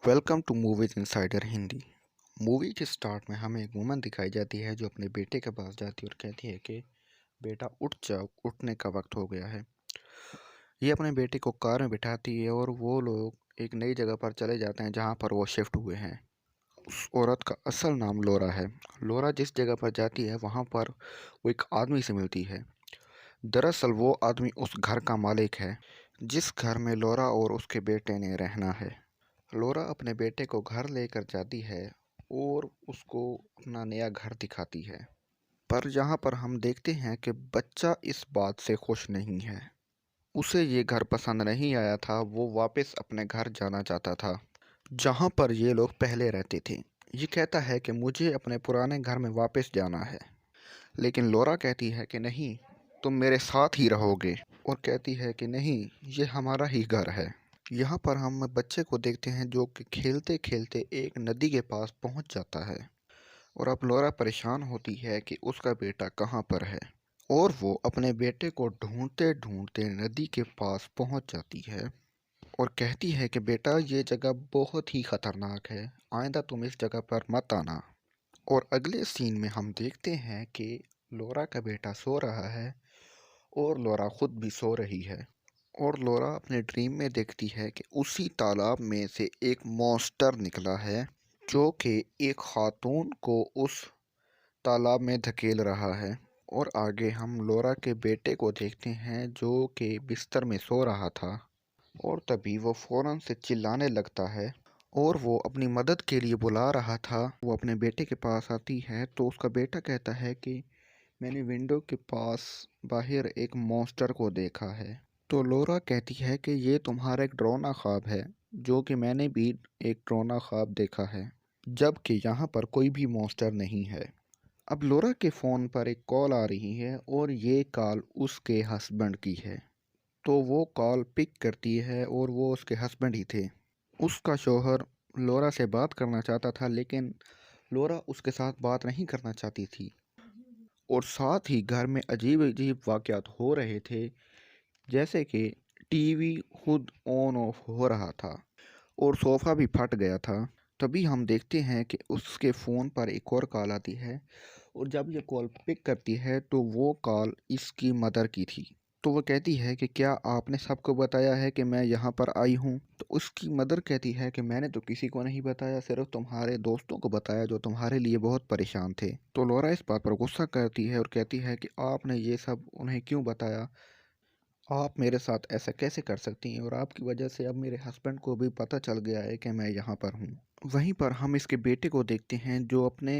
Welcome to Movies Insider Hindi. Movie के start में हमें एक वुमन दिखाई जाती है जो अपने बेटे के पास जाती है और कहती है कि बेटा उठ जाओ, उठने का वक्त हो गया है। ये अपने बेटे को कार में बिठाती है और वो लोग एक नई जगह पर चले जाते हैं जहाँ पर वो शिफ्ट हुए हैं। उस औरत का असल नाम लोरा है। लोरा जिस जगह पर जाती है वहाँ पर वो एक आदमी से मिलती है। दरअसल वो आदमी उस घर का मालिक है जिस घर में लोरा और उसके बेटे ने रहना है। लोरा अपने बेटे को घर लेकर जाती है और उसको अपना नया घर दिखाती है। पर यहाँ पर हम देखते हैं कि बच्चा इस बात से खुश नहीं है। उसे ये घर पसंद नहीं आया था। वो वापस अपने घर जाना चाहता था जहाँ पर ये लोग पहले रहते थे। ये कहता है कि मुझे अपने पुराने घर में वापस जाना है, लेकिन लोरा कहती है कि नहीं, तुम मेरे साथ ही रहोगे। और कहती है कि नहीं, ये हमारा ही घर है। यहाँ पर हम बच्चे को देखते हैं जो कि खेलते खेलते एक नदी के पास पहुँच जाता है। और अब लोरा परेशान होती है कि उसका बेटा कहाँ पर है और वो अपने बेटे को ढूंढते ढूंढते नदी के पास पहुँच जाती है और कहती है कि बेटा, ये जगह बहुत ही खतरनाक है, आइंदा तुम इस जगह पर मत आना। और अगले सीन में हम देखते हैं कि लोरा का बेटा सो रहा है और लोरा खुद भी सो रही है। और लोरा अपने ड्रीम में देखती है कि उसी तालाब में से एक मॉन्स्टर निकला है जो कि एक खातून को उस तालाब में धकेल रहा है। और आगे हम लोरा के बेटे को देखते हैं जो कि बिस्तर में सो रहा था और तभी वो फौरन से चिल्लाने लगता है और वो अपनी मदद के लिए बुला रहा था। वो अपने बेटे के पास आती है तो उसका बेटा कहता है कि मैंने विंडो के पास बाहर एक मॉन्स्टर को देखा है। तो लोरा कहती है कि ये तुम्हारा एक डरावना ख्वाब है, जो कि मैंने भी एक डरावना ख्वाब देखा है, जबकि यहाँ पर कोई भी मॉन्स्टर नहीं है। अब लोरा के फ़ोन पर एक कॉल आ रही है और ये कॉल उसके हस्बैंड की है। तो वो कॉल पिक करती है और वो उसके हस्बैंड ही थे। उसका शौहर लोरा से बात करना चाहता था, लेकिन लोरा उसके साथ बात नहीं करना चाहती थी। और साथ ही घर में अजीब अजीब वाक़यात हो रहे थे, जैसे कि टीवी खुद ऑन ऑफ हो रहा था और सोफ़ा भी फट गया था। तभी हम देखते हैं कि उसके फ़ोन पर एक और कॉल आती है और जब ये कॉल पिक करती है तो वो कॉल इसकी मदर की थी। तो वो कहती है कि क्या आपने सबको बताया है कि मैं यहाँ पर आई हूँ? तो उसकी मदर कहती है कि मैंने तो किसी को नहीं बताया, सिर्फ तुम्हारे दोस्तों को बताया जो तुम्हारे लिए बहुत परेशान थे। तो लोरा इस बात पर गुस्सा करती है और कहती है कि आपने ये सब उन्हें क्यों बताया? आप मेरे साथ ऐसा कैसे कर सकती हैं? और आपकी वजह से अब मेरे हस्बैंड को भी पता चल गया है कि मैं यहाँ पर हूँ। वहीं पर हम इसके बेटे को देखते हैं जो अपने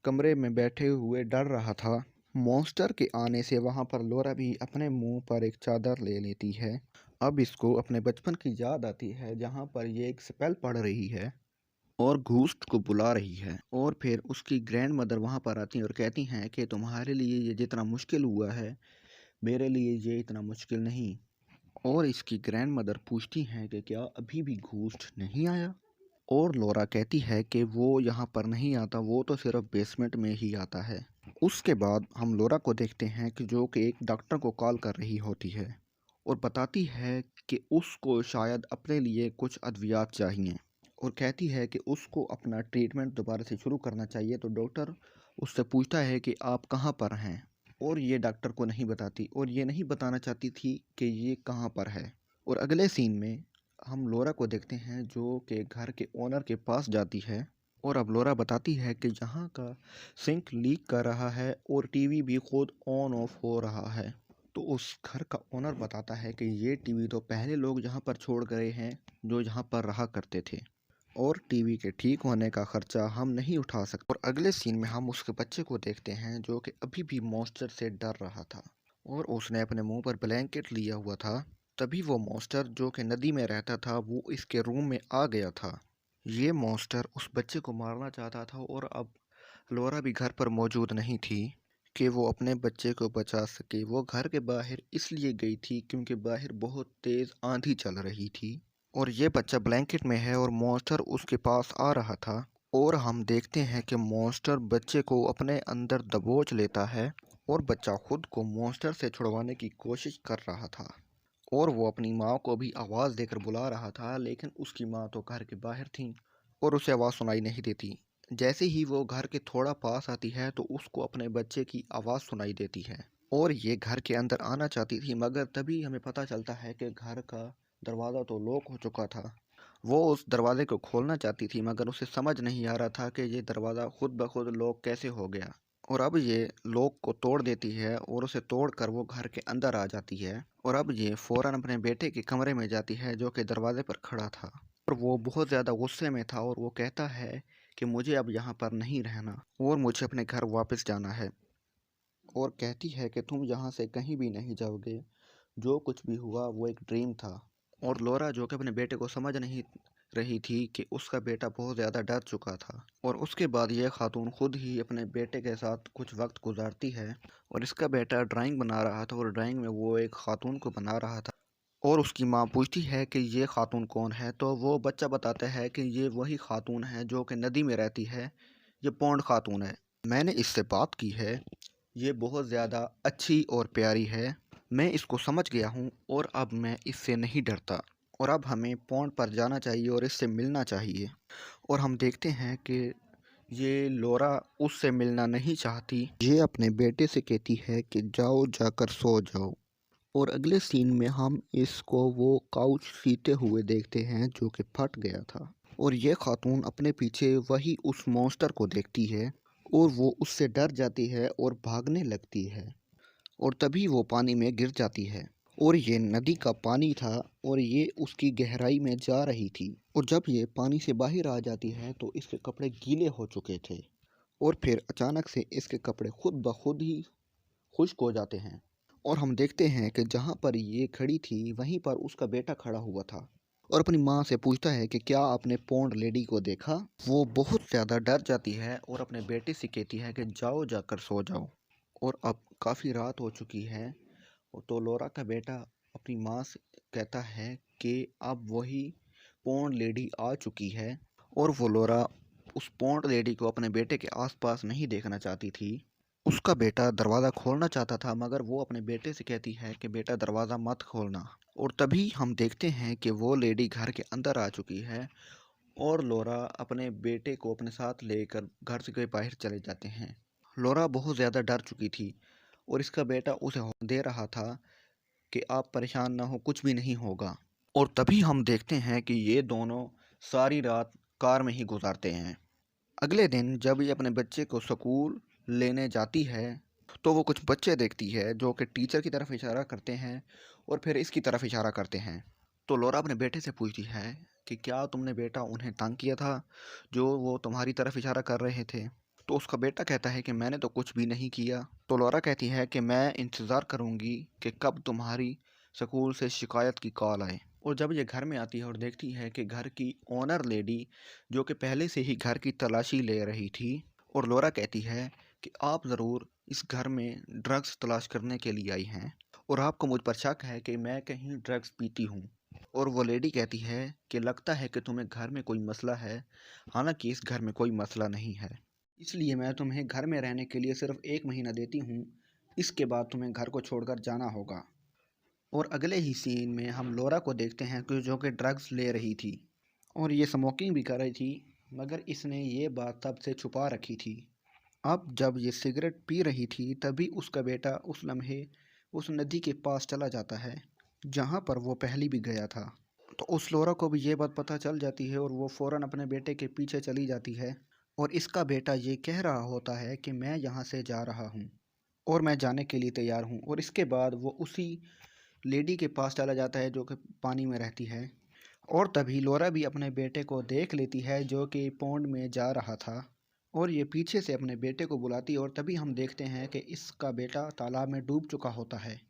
कमरे में बैठे हुए डर रहा था मॉन्स्टर के आने से। वहाँ पर लोरा भी अपने मुंह पर एक चादर ले लेती है। अब इसको अपने बचपन की याद आती है जहाँ पर ये एक स्पेल पढ़ रही है और घूस्ट को बुला रही है। और फिर उसकी ग्रैंड मदर वहाँ पर आती हैं और कहती हैं कि तुम्हारे लिए ये जितना मुश्किल हुआ है, मेरे लिए ये इतना मुश्किल नहीं। और इसकी ग्रैंड मदर पूछती हैं कि क्या अभी भी घूस्ट नहीं आया? और लोरा कहती है कि वो यहाँ पर नहीं आता, वो तो सिर्फ बेसमेंट में ही आता है। उसके बाद हम लोरा को देखते हैं कि जो कि एक डॉक्टर को कॉल कर रही होती है और बताती है कि उसको शायद अपने लिए कुछ अद्वियात चाहिए और कहती है कि उसको अपना ट्रीटमेंट दोबारा से शुरू करना चाहिए। तो डॉक्टर उससे पूछता है कि आप कहाँ पर हैं, और ये डॉक्टर को नहीं बताती और ये नहीं बताना चाहती थी कि ये कहाँ पर है। और अगले सीन में हम लोरा को देखते हैं जो कि घर के ओनर के पास जाती है और अब लोरा बताती है कि यहाँ का सिंक लीक कर रहा है और टीवी भी खुद ऑन ऑफ हो रहा है। तो उस घर का ओनर बताता है कि ये टीवी तो पहले लोग यहाँ पर छोड़ गए हैं जो यहाँ पर रहा करते थे, और टीवी के ठीक होने का खर्चा हम नहीं उठा सकते। और अगले सीन में हम उसके बच्चे को देखते हैं जो कि अभी भी मॉन्स्टर से डर रहा था और उसने अपने मुंह पर ब्लैंकेट लिया हुआ था। तभी वो मॉन्स्टर जो कि नदी में रहता था वो इसके रूम में आ गया था। ये मॉन्स्टर उस बच्चे को मारना चाहता था और अब लोरा भी घर पर मौजूद नहीं थी कि वो अपने बच्चे को बचा सके। वो घर के बाहर इसलिए गई थी क्योंकि बाहर बहुत तेज़ आंधी चल रही थी और ये बच्चा ब्लैंकेट में है और मॉन्स्टर उसके पास आ रहा था। और हम देखते हैं कि मॉन्स्टर बच्चे को अपने अंदर दबोच लेता है और बच्चा खुद को मॉन्स्टर से छुड़वाने की कोशिश कर रहा था। और वो अपनी माँ को भी आवाज़ देकर बुला रहा था, लेकिन उसकी माँ तो घर के बाहर थी और उसे आवाज़ सुनाई नहीं देती। जैसे ही वो घर के थोड़ा पास आती है तो उसको अपने बच्चे की आवाज़ सुनाई देती है और ये घर के अंदर आना चाहती थी, मगर तभी हमें पता चलता है कि घर का दरवाज़ा तो लॉक हो चुका था। वो उस दरवाजे को खोलना चाहती थी, मगर उसे समझ नहीं आ रहा था कि ये दरवाज़ा खुद ब खुद लॉक कैसे हो गया। और अब ये लॉक को तोड़ देती है और उसे तोड़कर वो घर के अंदर आ जाती है और अब ये फ़ौरन अपने बेटे के कमरे में जाती है जो कि दरवाजे पर खड़ा था। और वो बहुत ज़्यादा गुस्से में था और वो कहता है कि मुझे अब यहाँ पर नहीं रहना और मुझे अपने घर वापस जाना है। और कहती है कि तुम यहाँ से कहीं भी नहीं जाओगे, जो कुछ भी हुआ वो एक ड्रीम था। और लोरा जो कि अपने बेटे को समझ नहीं रही थी कि उसका बेटा बहुत ज़्यादा डर चुका था। और उसके बाद यह खातून खुद ही अपने बेटे के साथ कुछ वक्त गुजारती है और इसका बेटा ड्राइंग बना रहा था और ड्राइंग में वो एक खातून को बना रहा था। और उसकी माँ पूछती है कि ये खातून कौन है, तो वो बच्चा बताता है कि ये वही खातून है जो कि नदी में रहती है, ये पौंड खातून है। मैंने इससे बात की है, ये बहुत ज़्यादा अच्छी और प्यारी है, मैं इसको समझ गया हूँ और अब मैं इससे नहीं डरता और अब हमें पौंड पर जाना चाहिए और इससे मिलना चाहिए। और हम देखते हैं कि ये लोरा उससे मिलना नहीं चाहती, ये अपने बेटे से कहती है कि जाओ जाकर सो जाओ। और अगले सीन में हम इसको वो काउच सीते हुए देखते हैं जो कि फट गया था और ये खातून अपने पीछे वही उस मॉन्स्टर को देखती है और वो उससे डर जाती है और भागने लगती है और तभी वो पानी में गिर जाती है। और ये नदी का पानी था और ये उसकी गहराई में जा रही थी और जब ये पानी से बाहर आ जाती है तो इसके कपड़े गीले हो चुके थे और फिर अचानक से इसके कपड़े खुद ब खुद ही खुश्क हो जाते हैं। और हम देखते हैं कि जहाँ पर ये खड़ी थी वहीं पर उसका बेटा खड़ा हुआ था और अपनी माँ से पूछता है कि क्या आपने पौंड लेडी को देखा। वो बहुत ज़्यादा डर जाती है और अपने बेटे से कहती है कि जाओ जाकर सो जाओ। और अब काफ़ी रात हो चुकी है तो लोरा का बेटा अपनी माँ से कहता है कि अब वही पौंड लेडी आ चुकी है और वो लोरा उस पौंड लेडी को अपने बेटे के आसपास नहीं देखना चाहती थी। उसका बेटा दरवाज़ा खोलना चाहता था, मगर वो अपने बेटे से कहती है कि बेटा दरवाज़ा मत खोलना। और तभी हम देखते हैं कि वो लेडी घर के अंदर आ चुकी है और लोरा अपने बेटे को अपने साथ लेकर घर से बाहर चले जाते हैं। लोरा बहुत ज़्यादा डर चुकी थी और इसका बेटा उसे हौसला दे रहा था कि आप परेशान ना हो, कुछ भी नहीं होगा। और तभी हम देखते हैं कि ये दोनों सारी रात कार में ही गुजारते हैं। अगले दिन जब ये अपने बच्चे को स्कूल लेने जाती है तो वो कुछ बच्चे देखती है जो कि टीचर की तरफ इशारा करते हैं और फिर इसकी तरफ इशारा करते हैं। तो लोरा अपने बेटे से पूछती है कि क्या तुमने बेटा उन्हें तंग किया था जो वो तुम्हारी तरफ इशारा कर रहे थे। तो उसका बेटा कहता है कि मैंने तो कुछ भी नहीं किया। तो लोरा कहती है कि मैं इंतज़ार करूँगी कि कब तुम्हारी स्कूल से शिकायत की कॉल आए। और जब ये घर में आती है और देखती है कि घर की ओनर लेडी जो कि पहले से ही घर की तलाशी ले रही थी, और लोरा कहती है कि आप ज़रूर इस घर में ड्रग्स तलाश करने के लिए आई हैं और आपको मुझ पर शक है कि मैं कहीं ड्रग्स पीती हूँ। और वो लेडी कहती है कि लगता है कि तुम्हें घर में कोई मसला है, हालांकि इस घर में कोई मसला नहीं है, इसलिए मैं तुम्हें घर में रहने के लिए सिर्फ 1 महीना देती हूँ, इसके बाद तुम्हें घर को छोड़कर जाना होगा। और अगले ही सीन में हम लोरा को देखते हैं कि जो कि ड्रग्स ले रही थी और ये स्मोकिंग भी कर रही थी, मगर इसने ये बात तब से छुपा रखी थी। अब जब ये सिगरेट पी रही थी तभी उसका बेटा उस लम्हे उस नदी के पास चला जाता है जहाँ पर वो पहले भी गया था। तो उस लोरा को भी ये बात पता चल जाती है और वो फ़ौरन अपने बेटे के पीछे चली जाती है और इसका बेटा ये कह रहा होता है कि मैं यहाँ से जा रहा हूँ और मैं जाने के लिए तैयार हूँ। और इसके बाद वो उसी लेडी के पास चला जाता है जो कि पानी में रहती है और तभी लोरा भी अपने बेटे को देख लेती है जो कि पौंड में जा रहा था और ये पीछे से अपने बेटे को बुलाती है। और तभी हम देखते हैं कि इसका बेटा तालाब में डूब चुका होता है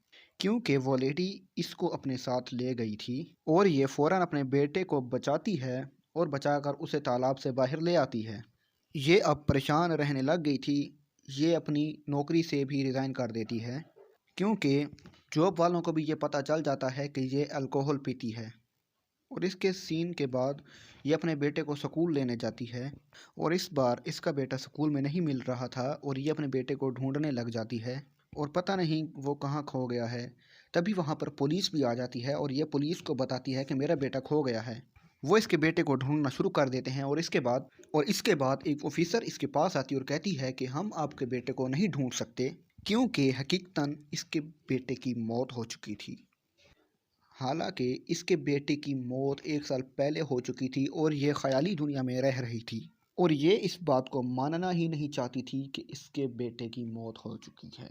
क्योंकि वो लेडी इसको अपने साथ ले गई थी। और ये फ़ौरन अपने बेटे को बचाती है और बचाकर उसे तालाब से बाहर ले आती है। ये अब परेशान रहने लग गई थी, ये अपनी नौकरी से भी रिज़ाइन कर देती है क्योंकि जॉब वालों को भी ये पता चल जाता है कि ये अल्कोहल पीती है। और इसके सीन के बाद ये अपने बेटे को स्कूल लेने जाती है और इस बार इसका बेटा स्कूल में नहीं मिल रहा था और ये अपने बेटे को ढूंढने लग जाती है और पता नहीं वो कहाँ खो गया है। तभी वहाँ पर पुलिस भी आ जाती है और ये पुलिस को बताती है कि मेरा बेटा खो गया है। वो इसके बेटे को ढूंढना शुरू कर देते हैं और इसके बाद एक ऑफिसर इसके पास आती है और कहती है कि हम आपके बेटे को नहीं ढूंढ सकते, क्योंकि हकीकतन इसके बेटे की मौत हो चुकी थी। हालांकि इसके बेटे की मौत 1 साल पहले हो चुकी थी और ये ख्याली दुनिया में रह रही थी और ये इस बात को मानना ही नहीं चाहती थी कि इसके बेटे की मौत हो चुकी है।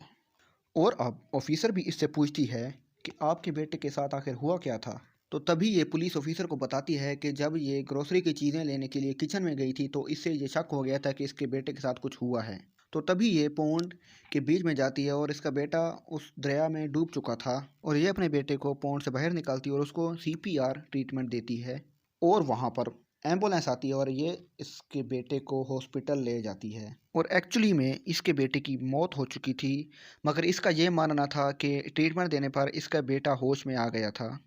और अब ऑफिसर भी इससे पूछती है कि आपके बेटे के साथ आखिर हुआ क्या था। तो तभी ये पुलिस ऑफिसर को बताती है कि जब ये ग्रोसरी की चीज़ें लेने के लिए किचन में गई थी तो इससे ये शक हो गया था कि इसके बेटे के साथ कुछ हुआ है। तो तभी ये पौंड के बीच में जाती है और इसका बेटा उस दरिया में डूब चुका था और ये अपने बेटे को पौंड से बाहर निकालती है और उसको सीपीआर ट्रीटमेंट देती है और वहाँ पर एम्बुलेंस आती है और ये इसके बेटे को हॉस्पिटल ले जाती है। और एक्चुअली में इसके बेटे की मौत हो चुकी थी, मगर इसका ये मानना था कि ट्रीटमेंट देने पर इसका बेटा होश में आ गया था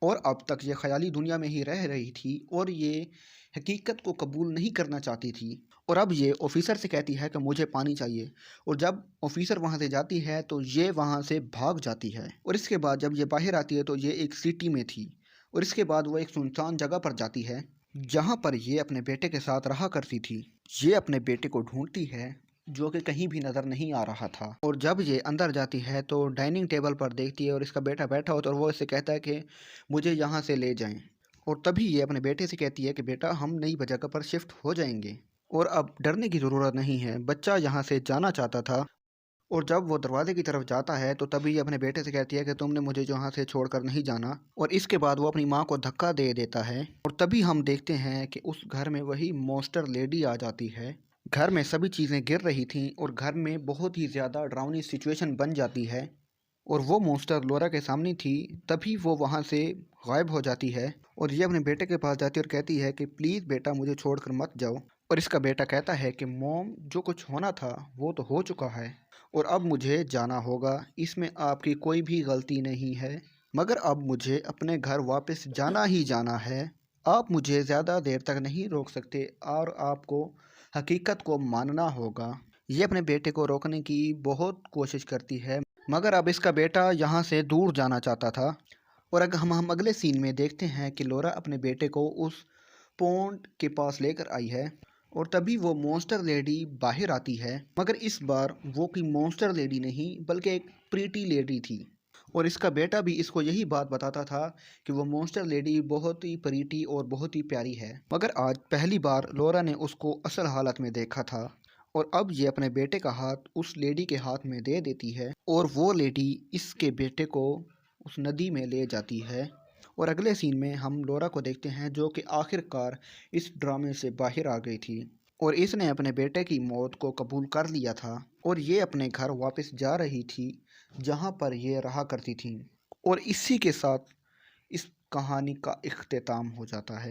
और अब तक ये ख्याली दुनिया में ही रह रही थी और ये हकीकत को कबूल नहीं करना चाहती थी। और अब ये ऑफिसर से कहती है कि मुझे पानी चाहिए और जब ऑफिसर वहाँ से जाती है तो ये वहाँ से भाग जाती है और इसके बाद जब ये बाहर आती है तो ये एक सिटी में थी और इसके बाद वो एक सुनसान जगह पर जाती है जहाँ पर ये अपने बेटे के साथ रहा करती थी। ये अपने बेटे को ढूंढती है जो कि कहीं भी नज़र नहीं आ रहा था और जब ये अंदर जाती है तो डाइनिंग टेबल पर देखती है और इसका बेटा बैठा होता है और वो इससे कहता है कि मुझे यहाँ से ले जाएं। और तभी ये अपने बेटे से कहती है कि बेटा हम नई जगह पर शिफ्ट हो जाएंगे और अब डरने की ज़रूरत नहीं है, बच्चा यहाँ से जाना चाहता था। और जब वो दरवाजे की तरफ जाता है तो तभी ये अपने बेटे से कहती है कि तुमने मुझे यहाँ से छोड़कर नहीं जाना और इसके बाद वो अपनी माँ को धक्का दे देता है और तभी हम देखते हैं कि उस घर में वही मॉन्स्टर लेडी आ जाती है। घर में सभी चीज़ें गिर रही थीं और घर में बहुत ही ज़्यादा डरावनी सिचुएशन बन जाती है और वो मॉन्स्टर लोरा के सामने थी। तभी वो वहाँ से गायब हो जाती है और ये अपने बेटे के पास जाती है और कहती है कि प्लीज़ बेटा मुझे छोड़कर मत जाओ। और इसका बेटा कहता है कि मॉम जो कुछ होना था वो तो हो चुका है और अब मुझे जाना होगा, इसमें आपकी कोई भी गलती नहीं है, मगर अब मुझे अपने घर वापस जाना ही जाना है। आप मुझे ज़्यादा देर तक नहीं रोक सकते और आपको हकीकत को मानना होगा। ये अपने बेटे को रोकने की बहुत कोशिश करती है, मगर अब इसका बेटा यहाँ से दूर जाना चाहता था। और अगर हम अगले सीन में देखते हैं कि लोरा अपने बेटे को उस पॉन्ड के पास लेकर आई है और तभी वो मॉन्स्टर लेडी बाहर आती है, मगर इस बार वो कोई मॉन्स्टर लेडी नहीं बल्कि एक प्रीटी लेडी थी और इसका बेटा भी इसको यही बात बताता था कि वो मॉन्स्टर लेडी बहुत ही प्रीटी और बहुत ही प्यारी है, मगर आज पहली बार लोरा ने उसको असल हालत में देखा था। और अब ये अपने बेटे का हाथ उस लेडी के हाथ में दे देती है और वो लेडी इसके बेटे को उस नदी में ले जाती है। और अगले सीन में हम लोरा को देखते हैं जो कि आखिरकार इस ड्रामे से बाहर आ गई थी और इसने अपने बेटे की मौत को कबूल कर लिया था और ये अपने घर वापस जा रही थी जहाँ पर ये रहा करती थी। और इसी के साथ इस कहानी का इख्तिताम हो जाता है।